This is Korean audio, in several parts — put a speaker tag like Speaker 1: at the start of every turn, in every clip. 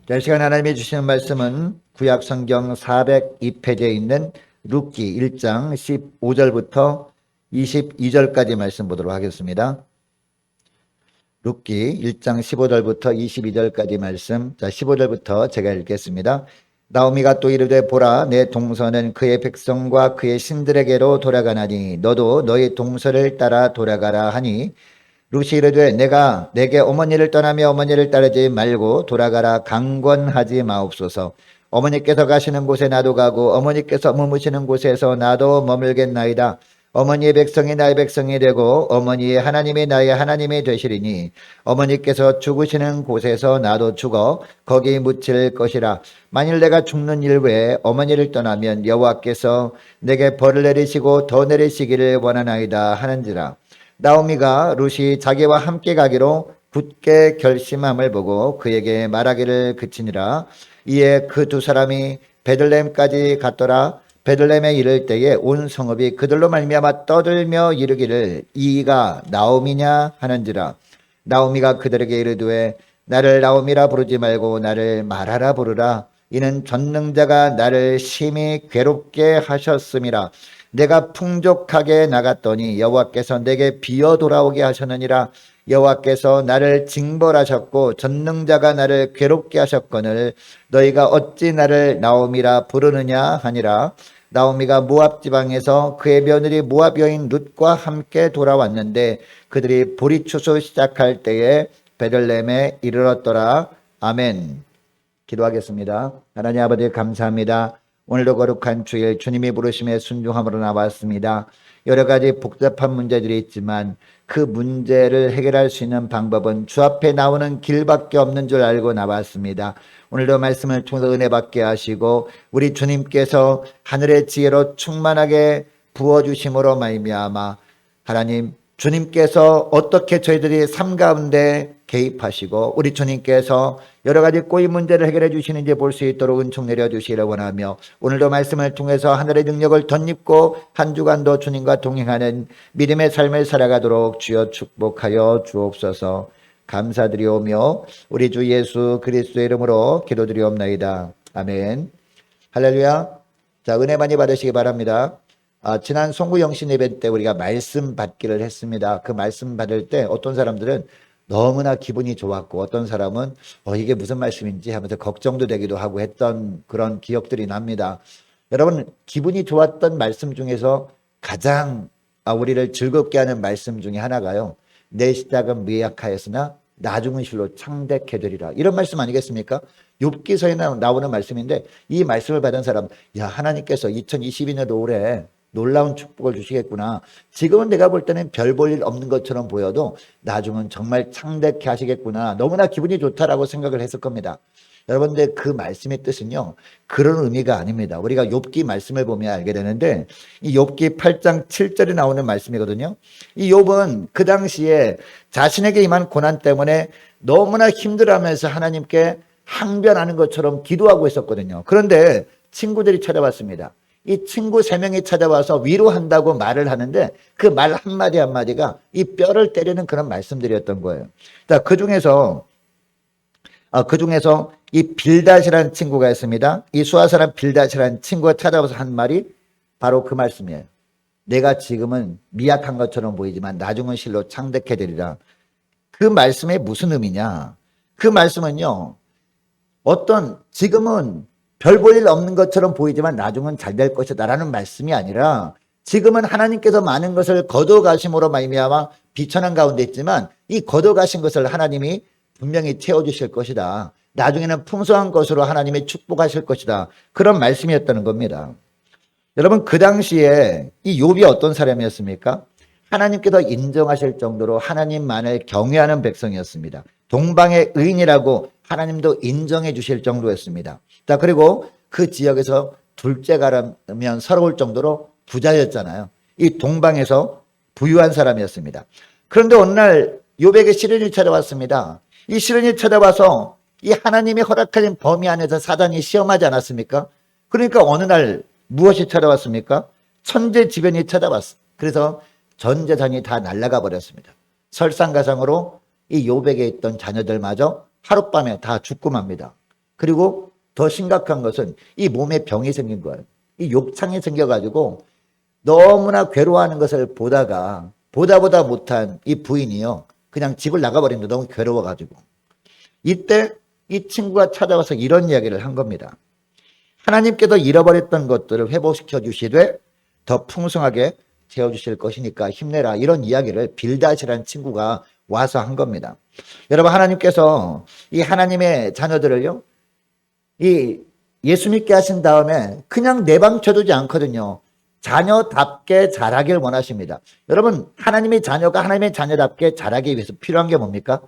Speaker 1: 자, 이 시간 하나님이 주시는 말씀은 구약 성경 402페이지에 있는 룻기 1장 15절부터 22절까지 말씀 보도록 하겠습니다. 룻기 1장 15절부터 22절까지 말씀. 자, 15절부터 제가 읽겠습니다. 나오미가 또 이르되 보라, 내 동서는 그의 백성과 그의 신들에게로 돌아가나니 너도 너의 동서를 따라 돌아가라 하니, 룻이 이르되 내가 내게 어머니를 떠나며 어머니를 따르지 말고 돌아가라 강권하지 마옵소서. 어머니께서 가시는 곳에 나도 가고 어머니께서 머무시는 곳에서 나도 머물겠나이다. 어머니의 백성이 나의 백성이 되고 어머니의 하나님이 나의 하나님이 되시리니 어머니께서 죽으시는 곳에서 나도 죽어 거기 묻힐 것이라. 만일 내가 죽는 일 외에 어머니를 떠나면 여호와께서 내게 벌을 내리시고 더 내리시기를 원하나이다 하는지라. 나오미가 룻이 자기와 함께 가기로 굳게 결심함을 보고 그에게 말하기를 그치니라. 이에 그 두 사람이 베들레헴까지 갔더라. 베들레헴에 이를 때에 온 성읍이 그들로 말미암아 떠들며 이르기를 이가 나오미냐 하는지라. 나오미가 그들에게 이르되 나를 나오미라 부르지 말고 나를 마라라 부르라. 이는 전능자가 나를 심히 괴롭게 하셨음이라. 내가 풍족하게 나갔더니 여호와께서 내게 비어 돌아오게 하셨느니라. 여호와께서 나를 징벌하셨고 전능자가 나를 괴롭게 하셨거늘 너희가 어찌 나를 나오미라 부르느냐 하니라. 나오미가 모압 지방에서 그의 며느리 모압 여인 룻과 함께 돌아왔는데 그들이 보리추수 시작할 때에 베들레헴에 이르렀더라. 아멘. 기도하겠습니다. 하나님 아버지 감사합니다. 오늘도 거룩한 주일 주님이 부르심에 순종함으로 나왔습니다. 여러 가지 복잡한 문제들이 있지만 그 문제를 해결할 수 있는 방법은 주 앞에 나오는 길밖에 없는 줄 알고 나왔습니다. 오늘도 말씀을 통해서 은혜 받게 하시고 우리 주님께서 하늘의 지혜로 충만하게 부어주심으로 말미암아 하나님 주님께서 어떻게 저희들이 삶 가운데 개입하시고 우리 주님께서 여러 가지 꼬임 문제를 해결해 주시는지 볼 수 있도록 은총 내려주시기를 원하며 오늘도 말씀을 통해서 하늘의 능력을 덧입고 한 주간도 주님과 동행하는 믿음의 삶을 살아가도록 주여 축복하여 주옵소서. 감사드리오며 우리 주 예수 그리스도의 이름으로 기도드리옵나이다. 아멘. 할렐루야. 자, 은혜 많이 받으시기 바랍니다. 지난 송구 영신 예배 때 우리가 말씀 받기를 했습니다. 그 말씀 받을 때 어떤 사람들은 너무나 기분이 좋았고 어떤 사람은 이게 무슨 말씀인지 하면서 걱정도 되기도 하고 했던 그런 기억들이 납니다. 여러분, 기분이 좋았던 말씀 중에서 가장 우리를 즐겁게 하는 말씀 중에 하나가요, 내 시작은 미약하였으나 나중은 실로 창대케 되리라, 이런 말씀 아니겠습니까? 욥기서에 나오는 말씀인데 이 말씀을 받은 사람, 야, 하나님께서 2022년도 올해 놀라운 축복을 주시겠구나. 지금은 내가 볼 때는 별 볼 일 없는 것처럼 보여도 나중은 정말 창대케 하시겠구나. 너무나 기분이 좋다라고 생각을 했을 겁니다. 여러분들, 그 말씀의 뜻은요, 그런 의미가 아닙니다. 우리가 욥기 말씀을 보면 알게 되는데 이 욥기 8장 7절에 나오는 말씀이거든요. 이 욥은 그 당시에 자신에게 임한 고난 때문에 너무나 힘들어하면서 하나님께 항변하는 것처럼 기도하고 있었거든요. 그런데 친구들이 찾아왔습니다. 이 친구 3명이 찾아와서 위로한다고 말을 하는데 그 말 한마디 한마디가 이 뼈를 때리는 그런 말씀들이었던 거예요. 자, 그 중에서 이 빌닷이라는 친구가 있습니다. 이 수아 사람 빌닷이라는 친구가 찾아와서 한 말이 바로 그 말씀이에요. 내가 지금은 미약한 것처럼 보이지만 나중은 실로 창대케 되리라. 그 말씀이 무슨 의미냐? 그 말씀은요, 지금은 별 볼 일 없는 것처럼 보이지만 나중은 잘 될 것이다 라는 말씀이 아니라, 지금은 하나님께서 많은 것을 거둬가심으로 말미암아 비천한 가운데 있지만 이 거둬가신 것을 하나님이 분명히 채워주실 것이다. 나중에는 풍성한 것으로 하나님이 축복하실 것이다. 그런 말씀이었다는 겁니다. 여러분, 그 당시에 이 욥이 어떤 사람이었습니까? 하나님께서 인정하실 정도로 하나님만을 경외하는 백성이었습니다. 동방의 의인이라고 하나님도 인정해 주실 정도였습니다. 자, 그리고 그 지역에서 둘째 가라면 서러울 정도로 부자였잖아요. 이 동방에서 부유한 사람이었습니다. 그런데 어느 날 욥에게 시련이 찾아왔습니다. 이 시련이 찾아와서 이 하나님이 허락하신 범위 안에서 사단이 시험하지 않았습니까? 그러니까 어느 날 무엇이 찾아왔습니까? 천재지변이 찾아왔어. 그래서 전 재산이 다 날아가 버렸습니다. 설상가상으로 이 욥에게 있던 자녀들마저 하룻밤에 다 죽고 맙니다. 그리고 더 심각한 것은 이 몸에 병이 생긴 거예요. 이 욕창이 생겨가지고 너무나 괴로워하는 것을 보다가 보다 못한 이 부인이요. 그냥 집을 나가버린다. 너무 괴로워가지고. 이때 이 친구가 찾아와서 이런 이야기를 한 겁니다. 하나님께서 잃어버렸던 것들을 회복시켜 주시되 더 풍성하게 채워주실 것이니까 힘내라. 이런 이야기를 빌닷이라는 친구가 와서 한 겁니다. 여러분, 하나님께서 이 하나님의 자녀들을요, 이 예수 믿게 하신 다음에 그냥 내방쳐두지 않거든요. 자녀답게 자라길 원하십니다. 여러분, 하나님의 자녀가 하나님의 자녀답게 자라기 위해서 필요한 게 뭡니까?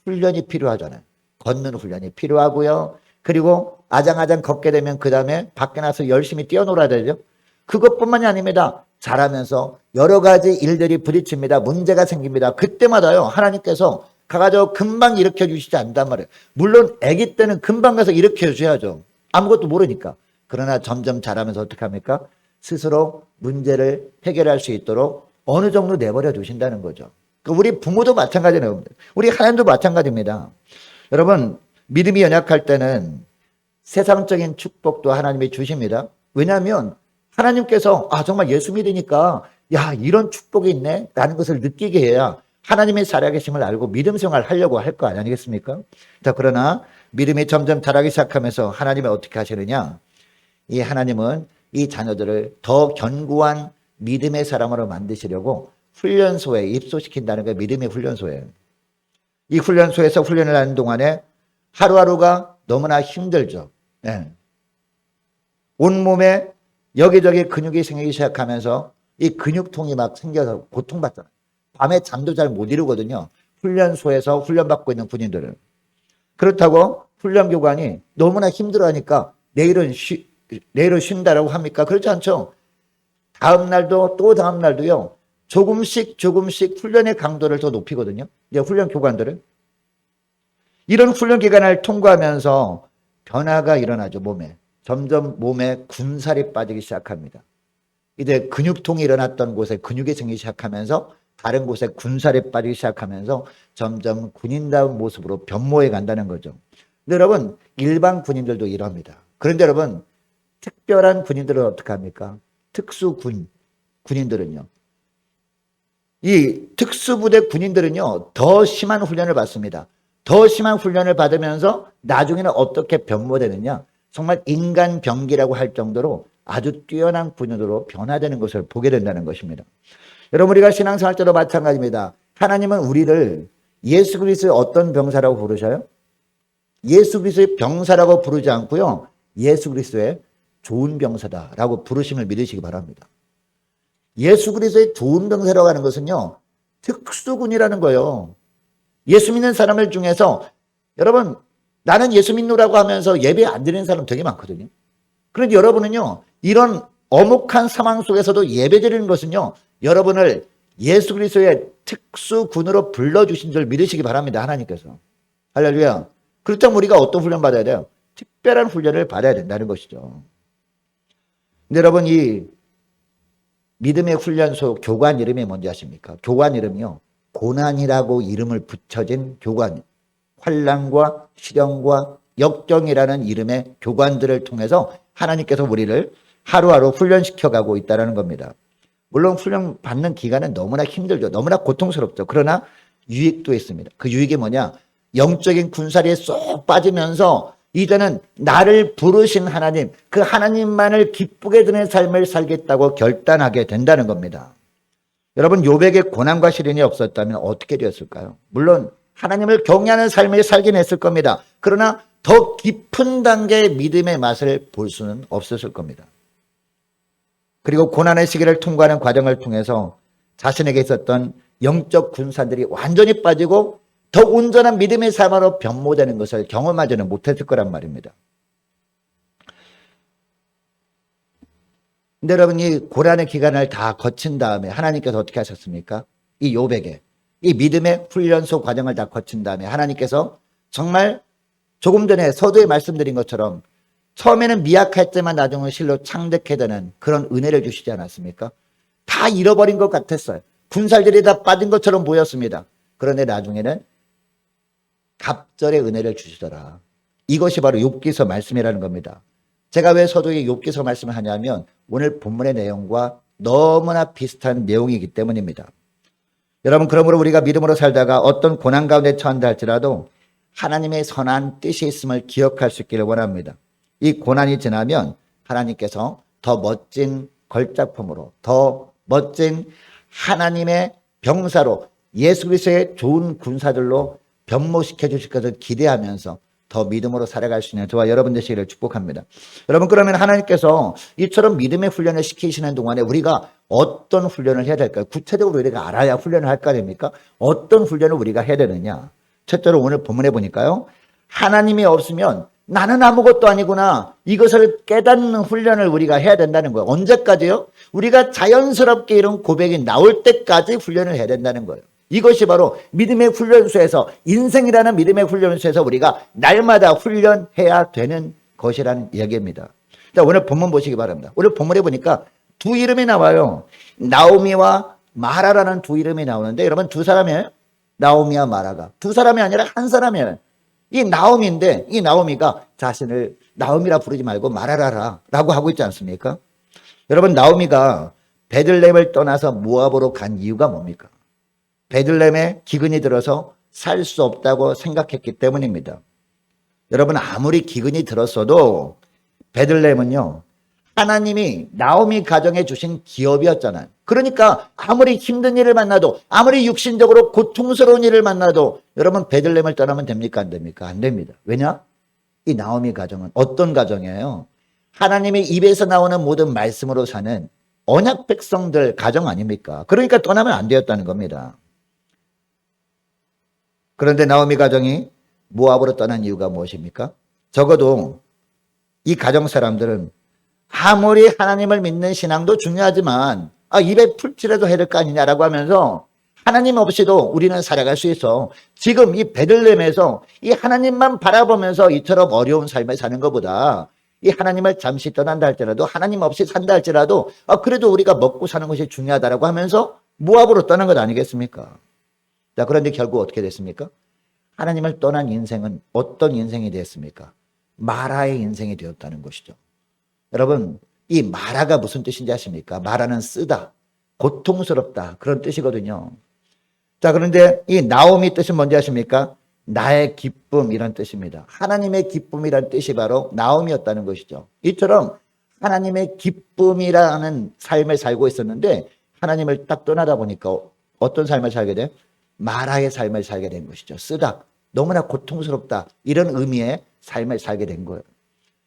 Speaker 1: 훈련이 필요하잖아요. 걷는 훈련이 필요하고요. 그리고 아장아장 걷게 되면 그 다음에 밖에 나서 열심히 뛰어놀아야 되죠. 그것뿐만이 아닙니다. 자라면서 여러 가지 일들이 부딪힙니다. 문제가 생깁니다. 그때마다요, 하나님께서 가가지고 금방 일으켜 주시지 않단 말이에요. 물론 아기 때는 금방 가서 일으켜 주셔야죠. 아무것도 모르니까. 그러나 점점 자라면서 어떻게 합니까? 스스로 문제를 해결할 수 있도록 어느 정도 내버려 두신다는 거죠. 우리 부모도 마찬가지네요. 우리 하나님도 마찬가지입니다. 여러분, 믿음이 연약할 때는 세상적인 축복도 하나님이 주십니다. 왜냐하면 하나님께서 정말 예수 믿으니까 야, 이런 축복이 있네 라는 것을 느끼게 해야 하나님의 살아계심을 알고 믿음 생활을 하려고 할 거 아니겠습니까? 자, 그러나 믿음이 점점 자라기 시작하면서 하나님은 어떻게 하시느냐? 이 하나님은 이 자녀들을 더 견고한 믿음의 사람으로 만드시려고 훈련소에 입소시킨다는 게 믿음의 훈련소예요. 이 훈련소에서 훈련을 하는 동안에 하루하루가 너무나 힘들죠. 네. 온몸에 여기저기 근육이 생기기 시작하면서 이 근육통이 막 생겨서 고통받잖아요. 밤에 잠도 잘 못 이루거든요. 훈련소에서 훈련받고 있는 군인들은. 그렇다고 훈련교관이 너무나 힘들어하니까 내일은 쉰다라고 합니까? 그렇지 않죠. 다음 날도 또 다음 날도요. 조금씩 훈련의 강도를 더 높이거든요. 이제 훈련 교관들은. 이런 훈련 기간을 통과하면서 변화가 일어나죠. 몸에. 점점 몸에 군살이 빠지기 시작합니다. 이제 근육통이 일어났던 곳에 근육이 생기기 시작하면서 다른 곳에 군살이 빠지기 시작하면서 점점 군인다운 모습으로 변모해 간다는 거죠. 근데 여러분, 일반 군인들도 이럽니다. 그런데 여러분, 특별한 군인들은 어떻게 합니까? 군인들은요. 이 특수부대 군인들은요, 더 심한 훈련을 받습니다. 더 심한 훈련을 받으면서 나중에는 어떻게 변모되느냐? 정말 인간 병기라고 할 정도로 아주 뛰어난 군인으로 변화되는 것을 보게 된다는 것입니다. 여러분, 우리가 신앙생활 때도 마찬가지입니다. 하나님은 우리를 예수 그리스도의 어떤 병사라고 부르셔요? 예수 그리스도의 병사라고 부르지 않고요. 예수 그리스도의 좋은 병사다라고 부르심을 믿으시기 바랍니다. 예수 그리스도의 좋은 병사라고 하는 것은요. 특수군이라는 거예요. 예수 믿는 사람들 중에서 여러분, 나는 예수 믿노라고 하면서 예배 안 드리는 사람 되게 많거든요. 그런데 여러분은요. 이런 엄혹한 상황 속에서도 예배 드리는 것은요. 여러분을 예수 그리스도의 특수군으로 불러주신 줄 믿으시기 바랍니다. 하나님께서. 할렐루야. 그렇다면 우리가 어떤 훈련 받아야 돼요? 특별한 훈련을 받아야 된다는 것이죠. 근데 여러분, 이 믿음의 훈련소 교관 이름이 뭔지 아십니까? 교관 이름이요. 고난이라고 이름을 붙여진 교관. 환난과 시련과 역경이라는 이름의 교관들을 통해서 하나님께서 우리를 하루하루 훈련시켜가고 있다는 겁니다. 물론 훈련 받는 기간은 너무나 힘들죠. 너무나 고통스럽죠. 그러나 유익도 있습니다. 그 유익이 뭐냐? 영적인 군사리에 쏙 빠지면서 이제는 나를 부르신 하나님, 그 하나님만을 기쁘게 드는 삶을 살겠다고 결단하게 된다는 겁니다. 여러분, 욥에게 고난과 시련이 없었다면 어떻게 되었을까요? 물론 하나님을 경외하는 삶을 살긴 했을 겁니다. 그러나 더 깊은 단계의 믿음의 맛을 볼 수는 없었을 겁니다. 그리고 고난의 시기를 통과하는 과정을 통해서 자신에게 있었던 영적 군사들이 완전히 빠지고 더 온전한 믿음의 삶으로 변모되는 것을 경험하지는 못했을 거란 말입니다. 근데 여러분, 이 고난의 기간을 다 거친 다음에 하나님께서 어떻게 하셨습니까? 이 욥에게 이 믿음의 훈련소 과정을 다 거친 다음에 하나님께서 정말 조금 전에 서두에 말씀드린 것처럼 처음에는 미약했지만 나중에 실로 창대케 되는 그런 은혜를 주시지 않았습니까? 다 잃어버린 것 같았어요. 군살들이 다 빠진 것처럼 보였습니다. 그런데 나중에는 갑절의 은혜를 주시더라. 이것이 바로 욥기서 말씀이라는 겁니다. 제가 왜 서두에 욥기서 말씀을 하냐면 오늘 본문의 내용과 너무나 비슷한 내용이기 때문입니다. 여러분, 그러므로 우리가 믿음으로 살다가 어떤 고난 가운데 처한다 할지라도 하나님의 선한 뜻이 있음을 기억할 수 있기를 원합니다. 이 고난이 지나면 하나님께서 더 멋진 걸작품으로, 더 멋진 하나님의 병사로, 예수 그리스도의 좋은 군사들로 변모시켜 주실 것을 기대하면서 더 믿음으로 살아갈 수 있는 저와 여러분 되시기를 축복합니다. 여러분, 그러면 하나님께서 이처럼 믿음의 훈련을 시키시는 동안에 우리가 어떤 훈련을 해야 될까요? 구체적으로 우리가 알아야 훈련을 할 거 아닙니까? 어떤 훈련을 우리가 해야 되느냐? 첫째로 오늘 본문에 보니까요, 하나님이 없으면 나는 아무것도 아니구나, 이것을 깨닫는 훈련을 우리가 해야 된다는 거예요. 언제까지요? 우리가 자연스럽게 이런 고백이 나올 때까지 훈련을 해야 된다는 거예요. 이것이 바로 믿음의 훈련소에서, 인생이라는 믿음의 훈련소에서 우리가 날마다 훈련해야 되는 것이라는 이야기입니다. 자, 오늘 본문 보시기 바랍니다. 오늘 본문에 보니까 두 이름이 나와요. 나오미와 마라라는 두 이름이 나오는데, 여러분, 두 사람이에요? 나오미와 마라가 두 사람이 아니라 한 사람이에요. 이 나오미인데, 이 나오미가 자신을 나오미라 부르지 말고 마라라라 라고 하고 있지 않습니까? 여러분, 나오미가 베들레헴을 떠나서 모압으로 간 이유가 뭡니까? 베들레헴에 기근이 들어서 살 수 없다고 생각했기 때문입니다. 여러분, 아무리 기근이 들었어도 베들레헴은요, 하나님이 나오미 가정에 주신 기업이었잖아요. 그러니까 아무리 힘든 일을 만나도, 아무리 육신적으로 고통스러운 일을 만나도 여러분, 베들레헴을 떠나면 됩니까? 안 됩니까? 안 됩니다. 왜냐? 이 나오미 가정은 어떤 가정이에요? 하나님의 입에서 나오는 모든 말씀으로 사는 언약 백성들 가정 아닙니까? 그러니까 떠나면 안 되었다는 겁니다. 그런데 나오미 가정이 모압으로 떠난 이유가 무엇입니까? 적어도 이 가정 사람들은 아무리 하나님을 믿는 신앙도 중요하지만 입에 풀칠해도 해야 될 거 아니냐라고 하면서 하나님 없이도 우리는 살아갈 수 있어. 지금 이 베들레헴에서 이 하나님만 바라보면서 이처럼 어려운 삶을 사는 것보다 이 하나님을 잠시 떠난다 할지라도, 하나님 없이 산다 할지라도 그래도 우리가 먹고 사는 것이 중요하다라고 하면서 모압으로 떠난 것 아니겠습니까? 자, 그런데 결국 어떻게 됐습니까? 하나님을 떠난 인생은 어떤 인생이 되었습니까? 마라의 인생이 되었다는 것이죠. 여러분, 이 마라가 무슨 뜻인지 아십니까? 마라는 쓰다, 고통스럽다, 그런 뜻이거든요. 자, 그런데 이 나오미 뜻은 뭔지 아십니까? 나의 기쁨, 이런 뜻입니다. 하나님의 기쁨이라는 뜻이 바로 나오미였다는 것이죠. 이처럼 하나님의 기쁨이라는 삶을 살고 있었는데 하나님을 딱 떠나다 보니까 어떤 삶을 살게 돼? 마라의 삶을 살게 된 것이죠. 쓰다, 너무나 고통스럽다, 이런 의미의 삶을 살게 된 거예요.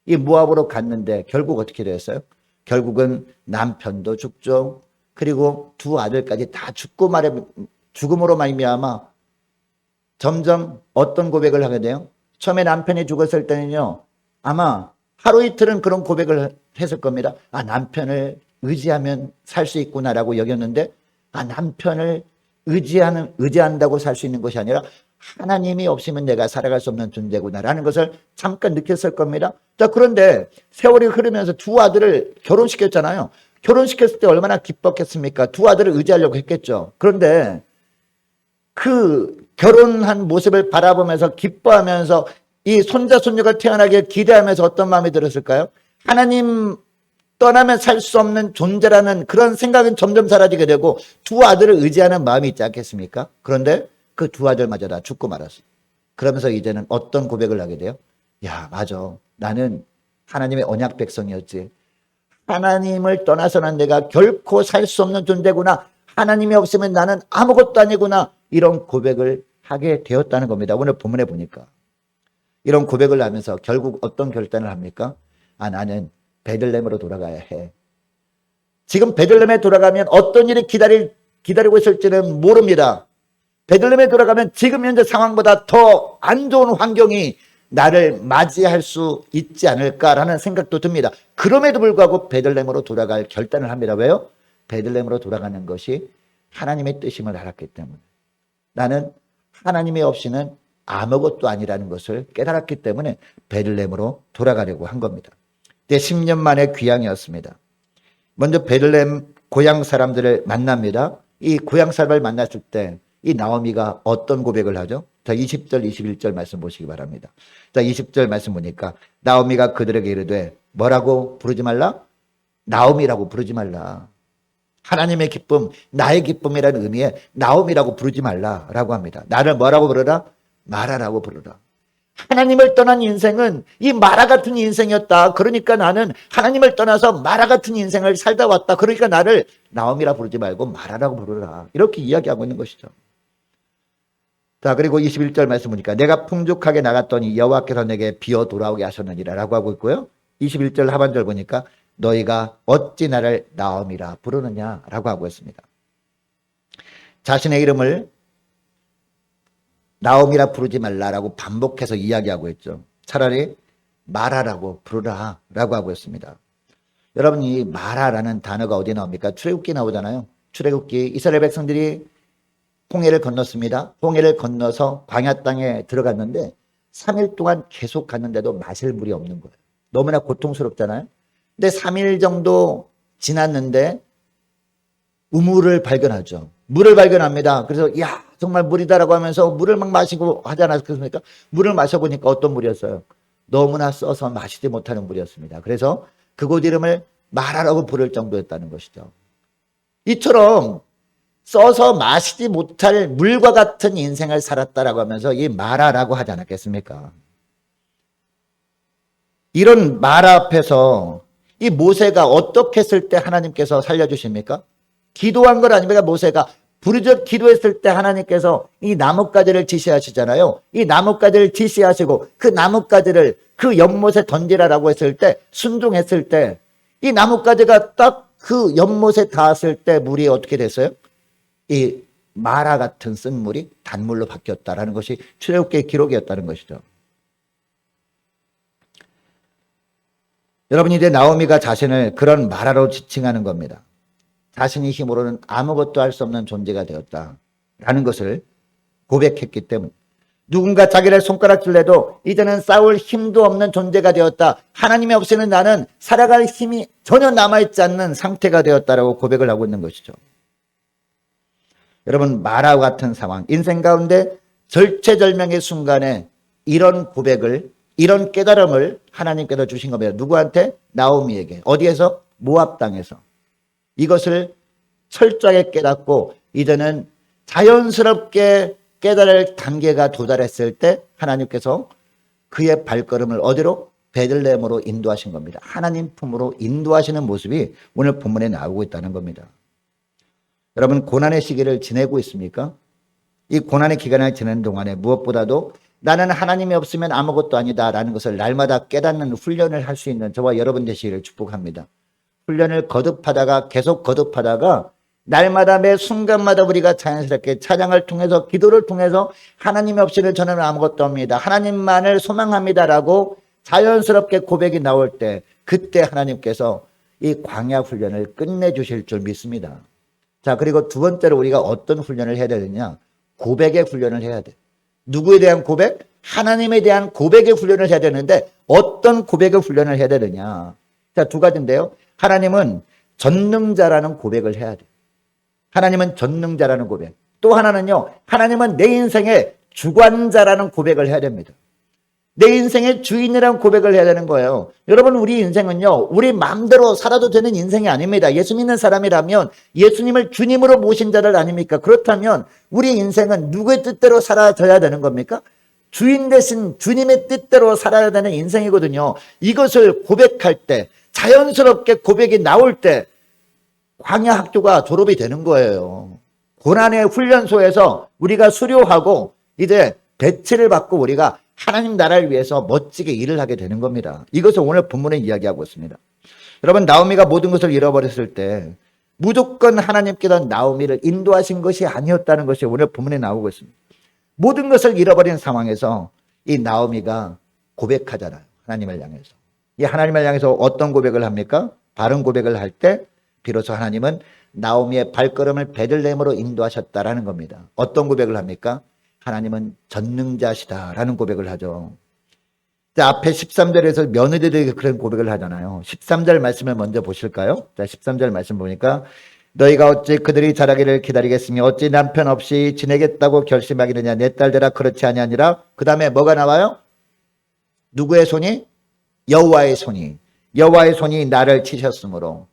Speaker 1: 이 모압으로 갔는데 결국 어떻게 되었어요? 결국은 남편도 죽죠. 그리고 두 아들까지 다 죽음으로 말미암아 점점 어떤 고백을 하게 돼요? 처음에 남편이 죽었을 때는요, 아마 하루 이틀은 그런 고백을 했을 겁니다. 남편을 의지하면 살 수 있구나라고 여겼는데, 남편을 의지한다고 살 수 있는 것이 아니라 하나님이 없으면 내가 살아갈 수 없는 존재구나라는 것을 잠깐 느꼈을 겁니다. 자, 그런데 세월이 흐르면서 두 아들을 결혼시켰잖아요. 결혼시켰을 때 얼마나 기뻤겠습니까? 두 아들을 의지하려고 했겠죠. 그런데 그 결혼한 모습을 바라보면서 기뻐하면서 이 손자 손녀가 태어나길 기대하면서 어떤 마음이 들었을까요? 하나님 떠나면 살 수 없는 존재라는 그런 생각은 점점 사라지게 되고 두 아들을 의지하는 마음이 있지 않겠습니까? 그런데 그 두 아들마저 다 죽고 말았어요. 그러면서 이제는 어떤 고백을 하게 돼요? 야, 맞아, 나는 하나님의 언약 백성이었지. 하나님을 떠나서는 내가 결코 살 수 없는 존재구나. 하나님이 없으면 나는 아무것도 아니구나. 이런 고백을 하게 되었다는 겁니다. 오늘 본문에 보니까 이런 고백을 하면서 결국 어떤 결단을 합니까? 나는 베들레헴으로 돌아가야 해. 지금 베들레헴에 돌아가면 어떤 일이 기다리고 있을지는 모릅니다. 베들레헴에 돌아가면 지금 현재 상황보다 더 안 좋은 환경이 나를 맞이할 수 있지 않을까라는 생각도 듭니다. 그럼에도 불구하고 베들레헴으로 돌아갈 결단을 합니다. 왜요? 베들레헴으로 돌아가는 것이 하나님의 뜻임을 알았기 때문에. 나는 하나님이 없이는 아무것도 아니라는 것을 깨달았기 때문에 베들레헴으로 돌아가려고 한 겁니다. 10년 만의 귀향이었습니다. 먼저 베들레헴 고향 사람들을 만납니다. 이 고향 사람을 만났을 때 이 나오미가 어떤 고백을 하죠? 자, 20절, 21절 말씀 보시기 바랍니다. 자, 20절 말씀 보니까 나오미가 그들에게 이르되 뭐라고 부르지 말라? 나오미라고 부르지 말라. 하나님의 기쁨, 나의 기쁨이라는 의미의 나오미라고 부르지 말라라고 합니다. 나를 뭐라고 부르라? 마라라고 부르라. 하나님을 떠난 인생은 이 마라 같은 인생이었다. 그러니까 나는 하나님을 떠나서 마라 같은 인생을 살다 왔다. 그러니까 나를 나오미라 부르지 말고 마라라고 부르라. 이렇게 이야기하고 있는 것이죠. 자, 그리고 21절 말씀 보니까 내가 풍족하게 나갔더니 여호와께서 내게 비어 돌아오게 하셨느니라 라고 하고 있고요. 21절 하반절 보니까 너희가 어찌 나를 나오미라 부르느냐 라고 하고 있습니다. 자신의 이름을 나오미라 부르지 말라라고 반복해서 이야기하고 있죠. 차라리 마라라고 부르라 라고 하고 있습니다. 여러분, 이 마라라는 단어가 어디 나옵니까? 출애굽기 나오잖아요. 출애굽기 이스라엘 백성들이 홍해를 건넜습니다. 홍해를 건너서 광야 땅에 들어갔는데 3일 동안 계속 갔는데도 마실 물이 없는 거예요. 너무나 고통스럽잖아요. 근데 3일 정도 지났는데 우물을 발견하죠. 물을 발견합니다. 그래서 야, 정말 물이다라고 하면서 물을 막 마시고 하지 않았습니까? 물을 마셔보니까 어떤 물이었어요? 너무나 써서 마시지 못하는 물이었습니다. 그래서 그곳 이름을 마라라고 부를 정도였다는 것이죠. 이처럼 써서 마시지 못할 물과 같은 인생을 살았다라고 하면서 이 마라라고 하지 않았겠습니까? 이런 마라 앞에서 이 모세가 어떻게 했을 때 하나님께서 살려주십니까? 기도한 걸 아닙니까? 모세가 부르짖어 기도했을 때 하나님께서 이 나뭇가지를 지시하시잖아요. 이 나뭇가지를 지시하시고 그 나뭇가지를 그 연못에 던지라라고 했을 때, 순종했을 때 이 나뭇가지가 딱 그 연못에 닿았을 때 물이 어떻게 됐어요? 이 마라 같은 쓴물이 단물로 바뀌었다라는 것이 출애굽기의 기록이었다는 것이죠. 여러분, 이제 나오미가 자신을 그런 마라로 지칭하는 겁니다. 자신이 힘으로는 아무것도 할 수 없는 존재가 되었다라는 것을 고백했기 때문에, 누군가 자기를 손가락질내도 이제는 싸울 힘도 없는 존재가 되었다. 하나님이 없이는 나는 살아갈 힘이 전혀 남아있지 않는 상태가 되었다라고 고백을 하고 있는 것이죠. 여러분, 마라와 같은 상황, 인생 가운데 절체절명의 순간에 이런 고백을, 이런 깨달음을 하나님께서 주신 겁니다. 누구한테? 나오미에게. 어디에서? 모압 땅에서. 이것을 철저하게 깨닫고 이제는 자연스럽게 깨달을 단계가 도달했을 때 하나님께서 그의 발걸음을 어디로? 베들레헴으로 인도하신 겁니다. 하나님 품으로 인도하시는 모습이 오늘 본문에 나오고 있다는 겁니다. 여러분, 고난의 시기를 지내고 있습니까? 이 고난의 기간을 지내는 동안에 무엇보다도 나는 하나님이 없으면 아무것도 아니다라는 것을 날마다 깨닫는 훈련을 할 수 있는 저와 여러분 되시기를 축복합니다. 훈련을 거듭하다가 계속 거듭하다가 날마다 매 순간마다 우리가 자연스럽게 찬양을 통해서, 기도를 통해서 하나님이 없이는 저는 아무것도 없습니다, 하나님만을 소망합니다라고 자연스럽게 고백이 나올 때, 그때 하나님께서 이 광야 훈련을 끝내주실 줄 믿습니다. 자, 그리고 두 번째로 우리가 어떤 훈련을 해야 되느냐? 고백의 훈련을 해야 돼. 누구에 대한 고백? 하나님에 대한 고백의 훈련을 해야 되는데 어떤 고백의 훈련을 해야 되느냐? 자, 두 가지인데요. 하나님은 전능자라는 고백을 해야 돼. 하나님은 전능자라는 고백. 또 하나는요, 하나님은 내 인생의 주관자라는 고백을 해야 됩니다. 내 인생의 주인이라는 고백을 해야 되는 거예요. 여러분, 우리 인생은요, 우리 마음대로 살아도 되는 인생이 아닙니다. 예수 믿는 사람이라면 예수님을 주님으로 모신 자들 아닙니까? 그렇다면 우리 인생은 누구의 뜻대로 살아져야 되는 겁니까? 주인 대신 주님의 뜻대로 살아야 되는 인생이거든요. 이것을 고백할 때, 자연스럽게 고백이 나올 때 광야 학교가 졸업이 되는 거예요. 고난의 훈련소에서 우리가 수료하고 이제 배치를 받고 우리가 하나님 나라를 위해서 멋지게 일을 하게 되는 겁니다. 이것을 오늘 본문에 이야기하고 있습니다. 여러분, 나오미가 모든 것을 잃어버렸을 때 무조건 하나님께서 나오미를 인도하신 것이 아니었다는 것이 오늘 본문에 나오고 있습니다. 모든 것을 잃어버린 상황에서 이 나오미가 고백하잖아요. 하나님을 향해서. 이 하나님을 향해서 어떤 고백을 합니까? 바른 고백을 할 때 비로소 하나님은 나오미의 발걸음을 베들레헴으로 인도하셨다라는 겁니다. 어떤 고백을 합니까? 하나님은 전능자시다라는 고백을 하죠. 자, 앞에 13절에서 며느리들에게 그런 고백을 하잖아요. 13절 말씀을 먼저 보실까요? 자, 13절 말씀 보니까 너희가 어찌 그들이 자라기를 기다리겠으며 어찌 남편 없이 지내겠다고 결심하기느냐. 내 딸들아 그렇지 아니하니라. 그 다음에 뭐가 나와요? 누구의 손이? 여호와의 손이. 여호와의 손이 나를 치셨으므로.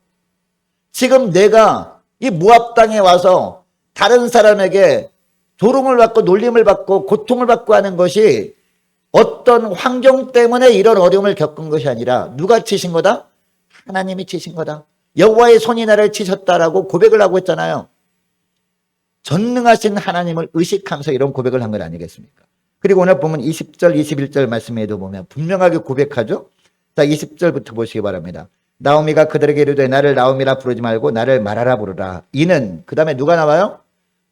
Speaker 1: 지금 내가 이 모압 땅에 와서 다른 사람에게 조롱을 받고 놀림을 받고 고통을 받고 하는 것이 어떤 환경 때문에 이런 어려움을 겪은 것이 아니라 누가 치신 거다? 하나님이 치신 거다. 여호와의 손이 나를 치셨다라고 고백을 하고 있잖아요. 전능하신 하나님을 의식하면서 이런 고백을 한 건 아니겠습니까? 그리고 오늘 보면 20절 21절 말씀에도 보면 분명하게 고백하죠. 자, 20절부터 보시기 바랍니다. 나오미가 그들에게 이르되 나를 나오미라 부르지 말고 나를 마라라 부르라. 이는 그 다음에 누가 나와요?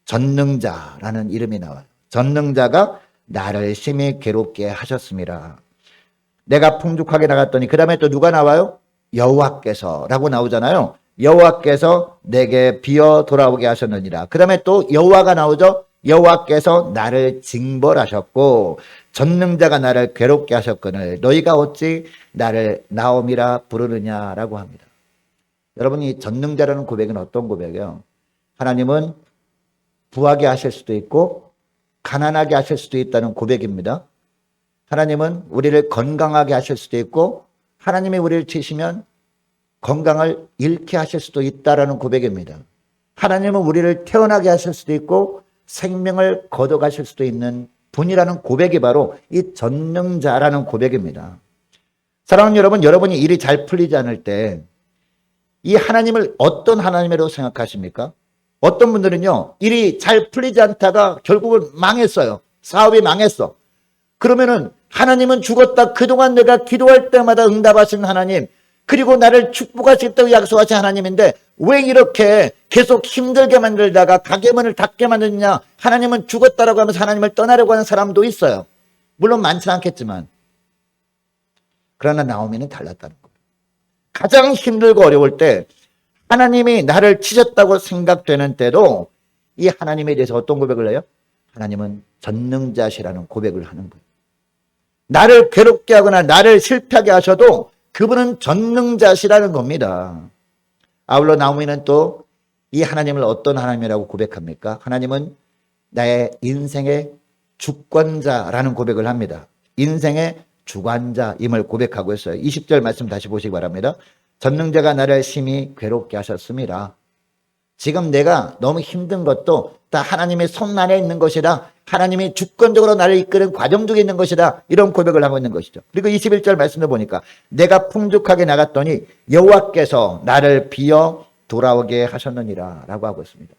Speaker 1: 전능자라는 이름이 나와요. 전능자가 나를 심히 괴롭게 하셨습니다. 내가 풍족하게 나갔더니 그 다음에 또 누가 나와요? 여호와께서라고 나오잖아요. 여호와께서 내게 비어 돌아오게 하셨느니라. 그 다음에 또 여호와가 나오죠. 여호와께서 나를 징벌하셨고 전능자가 나를 괴롭게 하셨거늘 너희가 어찌 나를 나오미라 부르느냐라고 합니다. 여러분, 이 전능자라는 고백은 어떤 고백이에요? 하나님은 부하게 하실 수도 있고 가난하게 하실 수도 있다는 고백입니다. 하나님은 우리를 건강하게 하실 수도 있고 하나님이 우리를 치시면 건강을 잃게 하실 수도 있다라는 고백입니다. 하나님은 우리를 태어나게 하실 수도 있고 생명을 거둬가실 수도 있는 분이라는 고백이 바로 이 전능자라는 고백입니다. 사랑하는 여러분, 여러분이 일이 잘 풀리지 않을 때 이 하나님을 어떤 하나님으로 생각하십니까? 어떤 분들은요, 일이 잘 풀리지 않다가 결국은 망했어요. 사업이 망했어. 그러면은 하나님은 죽었다. 그동안 내가 기도할 때마다 응답하신 하나님, 그리고 나를 축복하시겠다고 약속하신 하나님인데 왜 이렇게 계속 힘들게 만들다가 가게문을 닫게 만드냐. 하나님은 죽었다라고 하면서 하나님을 떠나려고 하는 사람도 있어요. 물론 많지는 않겠지만. 그러나 나오미는 달랐다는 거예요. 가장 힘들고 어려울 때 하나님이 나를 치셨다고 생각되는 때도 이 하나님에 대해서 어떤 고백을 해요? 하나님은 전능자시라는 고백을 하는 거예요. 나를 괴롭게 하거나 나를 실패하게 하셔도 그분은 전능자시라는 겁니다. 아울러 나오미는 또 이 하나님을 어떤 하나님이라고 고백합니까? 하나님은 나의 인생의 주권자라는 고백을 합니다. 인생의 주관자임을 고백하고 있어요. 20절 말씀 다시 보시기 바랍니다. 전능자가 나를 심히 괴롭게 하셨습니다. 지금 내가 너무 힘든 것도 다 하나님의 손 안에 있는 것이다. 하나님이 주권적으로 나를 이끄는 과정 중에 있는 것이다. 이런 고백을 하고 있는 것이죠. 그리고 21절 말씀을 보니까 내가 풍족하게 나갔더니 여호와께서 나를 비어 돌아오게 하셨느니라 라고 하고 있습니다.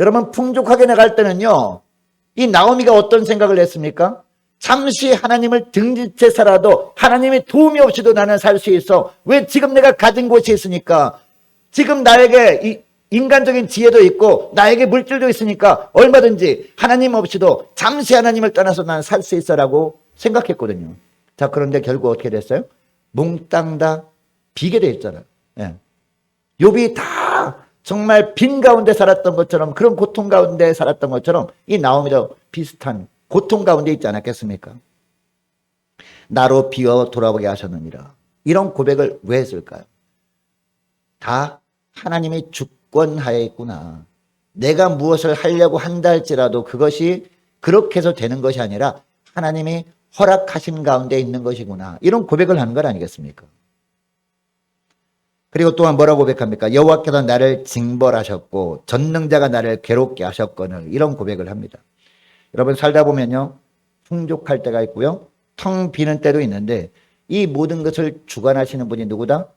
Speaker 1: 여러분, 풍족하게 나갈 때는요, 이 나오미가 어떤 생각을 했습니까? 잠시 하나님을 등지채 살아도 하나님의 도움이 없이도 나는 살 수 있어. 왜? 지금 내가 가진 곳이 있으니까. 지금 나에게 인간적인 지혜도 있고 나에게 물질도 있으니까 얼마든지 하나님 없이도 잠시 하나님을 떠나서 나는 살 수 있어라고 생각했거든요. 자, 그런데 결국 어떻게 됐어요? 몽땅 다 비게 돼 있잖아요. 예. 욥이 다 정말 빈 가운데 살았던 것처럼, 그런 고통 가운데 살았던 것처럼 이 나오미도 비슷한 고통 가운데 있지 않았겠습니까? 나로 비어 돌아오게 하셨느니라. 이런 고백을 왜 했을까요? 다 하나님의 주권하에 있구나. 내가 무엇을 하려고 한다 할지라도 그것이 그렇게 해서 되는 것이 아니라 하나님이 허락하신 가운데 있는 것이구나. 이런 고백을 하는 것 아니겠습니까? 그리고 또한 뭐라고 고백합니까? 여호와께서 나를 징벌하셨고 전능자가 나를 괴롭게 하셨거늘. 이런 고백을 합니다. 여러분, 살다 보면요, 풍족할 때가 있고요, 텅 비는 때도 있는데 이 모든 것을 주관하시는 분이 누구다?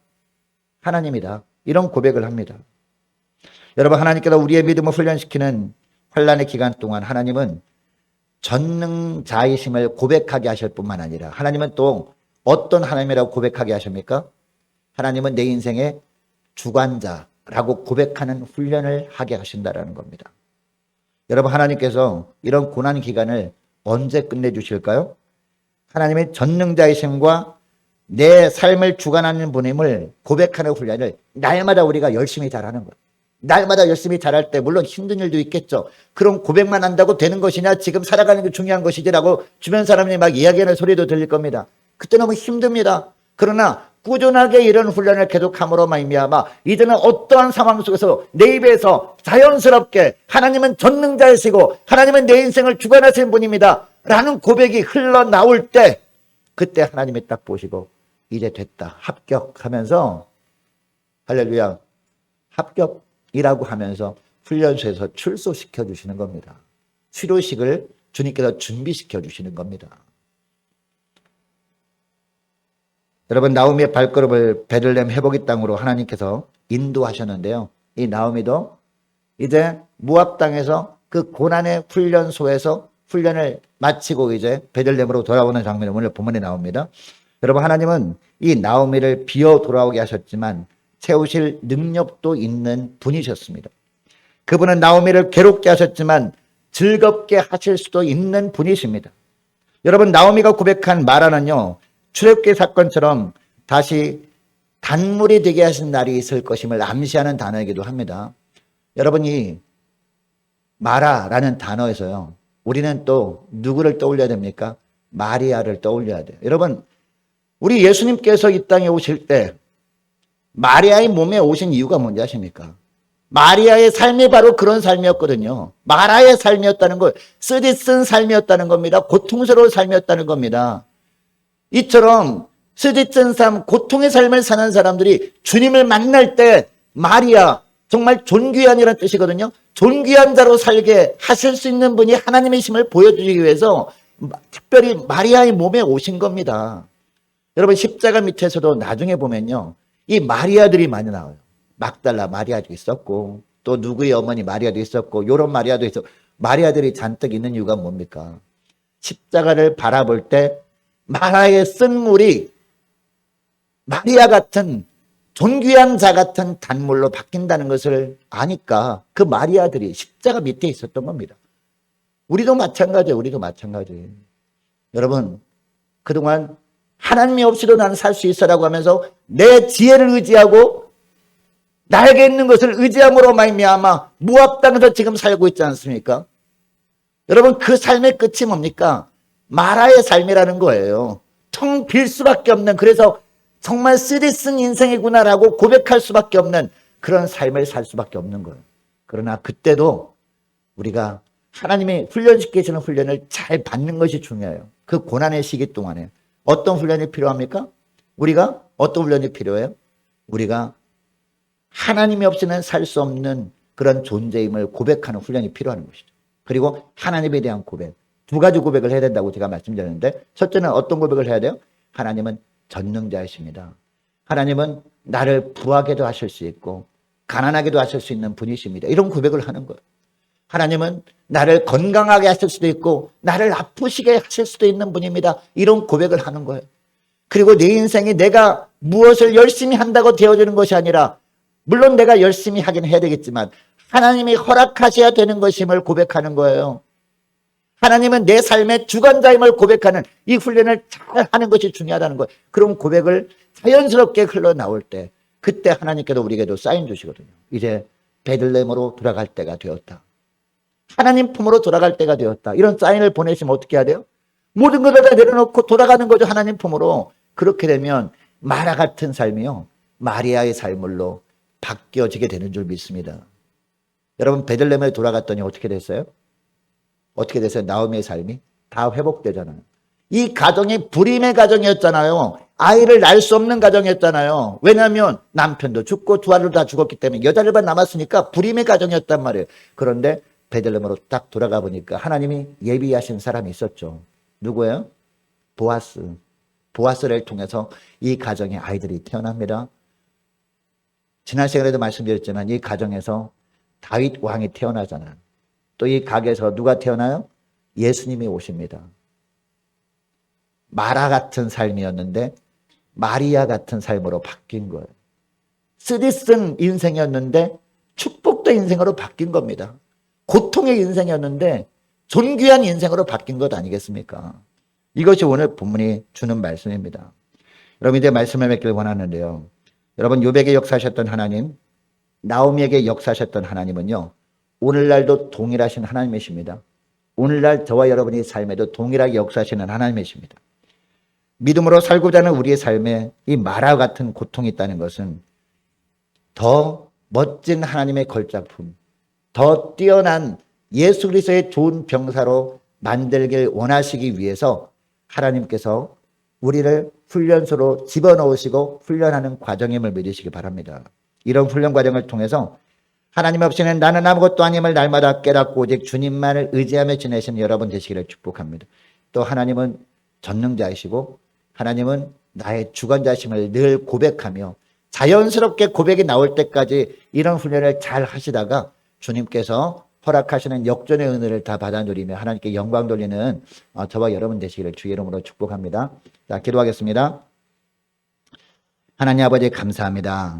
Speaker 1: 하나님이다. 이런 고백을 합니다. 여러분, 하나님께서 우리의 믿음을 훈련시키는 환난의 기간 동안 하나님은 전능자이심을 고백하게 하실 뿐만 아니라 하나님은 또 어떤 하나님이라고 고백하게 하십니까? 하나님은 내 인생의 주관자라고 고백하는 훈련을 하게 하신다는 겁니다. 여러분, 하나님께서 이런 고난 기간을 언제 끝내주실까요? 하나님의 전능자이심과 내 삶을 주관하는 분임을 고백하는 훈련을 날마다 우리가 열심히 잘하는 거예요. 날마다 열심히 잘할 때 물론 힘든 일도 있겠죠. 그럼 고백만 한다고 되는 것이냐, 지금 살아가는 게 중요한 것이지라고 주변 사람이 막 이야기하는 소리도 들릴 겁니다. 그때 너무 힘듭니다. 그러나 꾸준하게 이런 훈련을 계속함으로 말미암아 이제는 어떠한 상황 속에서 내 입에서 자연스럽게 하나님은 전능자이시고 하나님은 내 인생을 주관하시는 분입니다 라는 고백이 흘러나올 때, 그때 하나님이 딱 보시고 이제 됐다, 합격하면서, 할렐루야, 합격이라고 하면서 훈련소에서 출소시켜 주시는 겁니다. 치료식을 주님께서 준비시켜 주시는 겁니다. 여러분, 나오미의 발걸음을 베들레헴 회복의 땅으로 하나님께서 인도하셨는데요. 이 나오미도 이제 모압 땅에서 그 고난의 훈련소에서 훈련을 마치고 이제 베들레헴으로 돌아오는 장면이 오늘 본문에 나옵니다. 여러분, 하나님은 이 나오미를 비어 돌아오게 하셨지만 채우실 능력도 있는 분이셨습니다. 그분은 나오미를 괴롭게 하셨지만 즐겁게 하실 수도 있는 분이십니다. 여러분, 나오미가 고백한 마라는요, 출애굽기 사건처럼 다시 단물이 되게 하신 날이 있을 것임을 암시하는 단어이기도 합니다. 여러분이 마라라는 단어에서요, 우리는 또 누구를 떠올려야 됩니까? 마리아를 떠올려야 돼요. 여러분, 우리 예수님께서 이 땅에 오실 때 마리아의 몸에 오신 이유가 뭔지 아십니까? 마리아의 삶이 바로 그런 삶이었거든요. 마라의 삶이었다는 걸, 쓰디쓴 삶이었다는 겁니다. 고통스러운 삶이었다는 겁니다. 이처럼 쓰디쓴 삶, 고통의 삶을 사는 사람들이 주님을 만날 때 마리아, 정말 존귀한이라는 뜻이거든요. 존귀한 자로 살게 하실 수 있는 분이 하나님이심을 보여주기 위해서 특별히 마리아의 몸에 오신 겁니다. 여러분, 십자가 밑에서도 나중에 보면요, 이 마리아들이 많이 나와요. 막달라 마리아도 있었고, 또 누구의 어머니 마리아도 있었고, 요런 마리아도 있었고, 마리아들이 잔뜩 있는 이유가 뭡니까? 십자가를 바라볼 때 마라의 쓴물이 마리아 같은 존귀한 자 같은 단물로 바뀐다는 것을 아니까 그 마리아들이 십자가 밑에 있었던 겁니다. 우리도 마찬가지예요. 우리도 마찬가지예요. 여러분, 그동안 하나님이 없이도 나는 살 수 있어라고 하면서 내 지혜를 의지하고 나에게 있는 것을 의지함으로 말미암아 모압 땅에서 지금 살고 있지 않습니까? 여러분, 그 삶의 끝이 뭡니까? 마라의 삶이라는 거예요. 텅 빌 수밖에 없는, 그래서 정말 쓰디쓴 인생이구나라고 고백할 수밖에 없는 그런 삶을 살 수밖에 없는 거예요. 그러나 그때도 우리가 하나님이 훈련시키시는 훈련을 잘 받는 것이 중요해요. 그 고난의 시기 동안에 어떤 훈련이 필요합니까? 우리가 어떤 훈련이 필요해요? 우리가 하나님이 없이는 살 수 없는 그런 존재임을 고백하는 훈련이 필요한 것이죠. 그리고 하나님에 대한 고백, 두 가지 고백을 해야 된다고 제가 말씀드렸는데, 첫째는 어떤 고백을 해야 돼요? 하나님은 전능자이십니다. 하나님은 나를 부하게도 하실 수 있고 가난하게도 하실 수 있는 분이십니다. 이런 고백을 하는 거예요. 하나님은 나를 건강하게 하실 수도 있고 나를 아프시게 하실 수도 있는 분입니다. 이런 고백을 하는 거예요. 그리고 내 인생이 내가 무엇을 열심히 한다고 되어지는 것이 아니라, 물론 내가 열심히 하긴 해야 되겠지만 하나님이 허락하셔야 되는 것임을 고백하는 거예요. 하나님은 내 삶의 주관자임을 고백하는 이 훈련을 잘 하는 것이 중요하다는 거예요. 그런 고백을 자연스럽게 흘러나올 때, 그때 하나님께도 우리에게도 사인 주시거든요. 이제 베들레헴으로 돌아갈 때가 되었다. 하나님 품으로 돌아갈 때가 되었다. 이런 사인을 보내시면 어떻게 해야 돼요? 모든 것을 다 내려놓고 돌아가는 거죠. 하나님 품으로. 그렇게 되면 마라 같은 삶이요, 마리아의 삶으로 바뀌어지게 되는 줄 믿습니다. 여러분, 베들레헴에 돌아갔더니 어떻게 됐어요? 어떻게 됐어요? 나오미의 삶이 다 회복되잖아요. 이 가정이 불임의 가정이었잖아요. 아이를 낳을 수 없는 가정이었잖아요. 왜냐하면 남편도 죽고 두 아들도 다 죽었기 때문에 여자들만 남았으니까 불임의 가정이었단 말이에요. 그런데 베들레헴으로 딱 돌아가 보니까 하나님이 예비하신 사람이 있었죠. 누구예요? 보아스. 보아스를 통해서 이 가정에 아이들이 태어납니다. 지난 시간에도 말씀드렸지만 이 가정에서 다윗 왕이 태어나잖아요. 또 이 가게에서 누가 태어나요? 예수님이 오십니다. 마라 같은 삶이었는데 마리아 같은 삶으로 바뀐 거예요. 쓰디쓴 인생이었는데 축복된 인생으로 바뀐 겁니다. 고통의 인생이었는데 존귀한 인생으로 바뀐 것 아니겠습니까? 이것이 오늘 본문이 주는 말씀입니다. 여러분, 이제 말씀을 맺기를 원하는데요. 여러분, 요백에 역사하셨던 하나님, 나오미에게 역사하셨던 하나님은요, 오늘날도 동일하신 하나님이십니다. 오늘날 저와 여러분의 삶에도 동일하게 역사하시는 하나님이십니다. 믿음으로 살고자 하는 우리의 삶에 이 마라 같은 고통이 있다는 것은 더 멋진 하나님의 걸작품, 더 뛰어난 예수 그리스도의 좋은 병사로 만들길 원하시기 위해서 하나님께서 우리를 훈련소로 집어넣으시고 훈련하는 과정임을 믿으시기 바랍니다. 이런 훈련 과정을 통해서 하나님 없이는 나는 아무것도 아님을 날마다 깨닫고 오직 주님만을 의지하며 지내시는 여러분 되시기를 축복합니다. 또 하나님은 전능자이시고 하나님은 나의 주관자심을 늘 고백하며 자연스럽게 고백이 나올 때까지 이런 훈련을 잘 하시다가 주님께서 허락하시는 역전의 은혜를 다 받아 누리며 하나님께 영광 돌리는 저와 여러분 되시기를 주의 이름으로 축복합니다. 자, 기도하겠습니다. 하나님 아버지 감사합니다.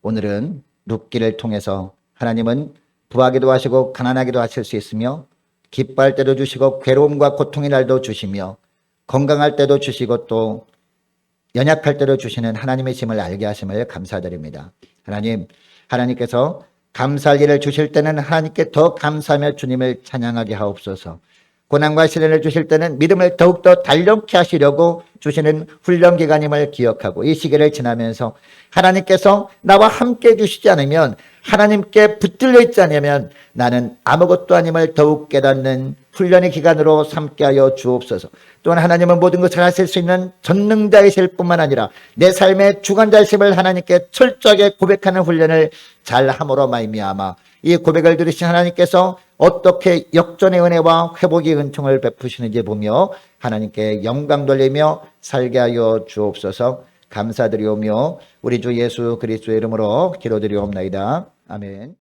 Speaker 1: 오늘은 룻기를 통해서 하나님은 부하기도 하시고 가난하기도 하실 수 있으며 기뻐할 때도 주시고 괴로움과 고통의 날도 주시며 건강할 때도 주시고 또 연약할 때도 주시는 하나님의 힘을 알게 하심을 감사드립니다. 하나님께서 감사할 일을 주실 때는 하나님께 더 감사하며 주님을 찬양하게 하옵소서. 고난과 시련을 주실 때는 믿음을 더욱더 단련케 하시려고 주시는 훈련 기간임을 기억하고 이 시기를 지나면서 하나님께서 나와 함께 해주시지 않으면 하나님께 붙들려 있지 않으면 나는 아무것도 아님을 더욱 깨닫는 훈련의 기간으로 삼게 하여 주옵소서. 또한 하나님은 모든 것을 하실 수 있는 전능자이실 뿐만 아니라 내 삶의 주관자이심을 하나님께 철저하게 고백하는 훈련을 잘 함으로 말미암아 이 고백을 들으신 하나님께서 어떻게 역전의 은혜와 회복의 은총을 베푸시는지 보며 하나님께 영광 돌리며 살게 하여 주옵소서. 감사드리오며 우리 주 예수 그리스도의 이름으로 기도드리옵나이다. 아멘.